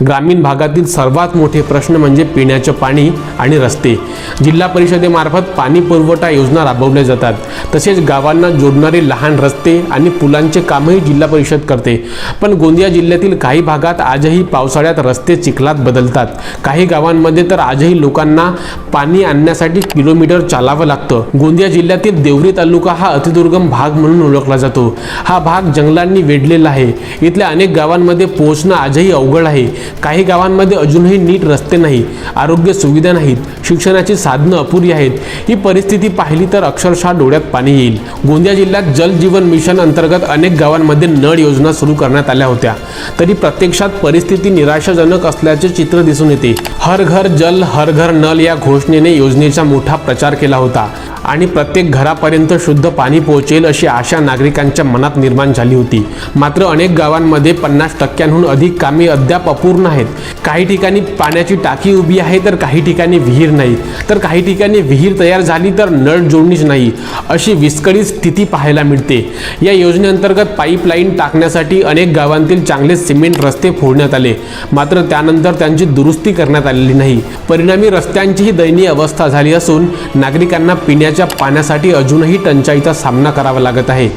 ग्रामीण भागातील सर्वात मोठे प्रश्न म्हणजे पिण्याचे पाणी आणि रस्ते। जिल्हा परिषदेमार्फत पाणी पुरवठा योजना राबवल्या जातात, तसेच गावांना जोडणारे लहान रस्ते आणि पुलांचे कामही जिल्हा परिषद करते। पण गोंदिया जिल्ह्यातील काही भागात आजही पावसाळ्यात रस्ते चिखलात बदलतात। काही गावांमध्ये तर आजही लोकांना पाणी आणण्यासाठी किलोमीटर चालावं लागतं। गोंदिया जिल्ह्यातील देवरी तालुका हा अतिदुर्गम भाग म्हणून ओळखला जातो। हा भाग जंगलांनी वेढलेला आहे। इथल्या अनेक गावांमध्ये पोहोचणं आजही अवघड आहे। काही गावांमध्ये अजूनही नीट रस्ते नाही, आरोग्य सुविधा नाहीत, शिक्षणाची साधनं अपुरी आहेत। ही परिस्थिती पाहिली तर अक्षरशः डोळ्यात पाणी येईल। गोंदिया जिल्ह्यात जल जीवन मिशन अंतर्गत अनेक गावांमध्ये नळ योजना सुरू करण्यात आल्या होत्या, तरी प्रत्यक्षात परिस्थिती निराशाजनक असल्याचे चित्र दिसून येते। हर घर जल हर घर नल या घोषणेने योजनेचा मोठा प्रचार केला होता आणि प्रत्येक घरापर्यंत शुद्ध पाणी पोहोचेल अशी आशा नागरिकांच्या मनात निर्माण झाली होती। मात्र अनेक गावांमध्ये 50% अधिक कामे अद्याप अपूर्ण आहेत। काही ठिकाणी पाण्याची टाकी उभी आहे, तर काही ठिकाणी विहीर नाही, तर काही ठिकाणी विहीर तयार झाली तर नळ जोडणीच नाही, अशी विस्कळीत स्थिती पाहायला मिळते। या योजनेअंतर्गत पाईपलाईन टाकण्यासाठी अनेक गावांतील चांगले सिमेंट रस्ते फोडण्यात आले, मात्र त्यानंतर त्यांची दुरुस्ती करण्यात आलेली नाही। परिणामी रस्त्यांचीही दयनीय अवस्था झाली असून नागरिकांना पिण्याच्या पाण्यासाठी अजूनही टंचाईचा सामना करावा लागत आहे।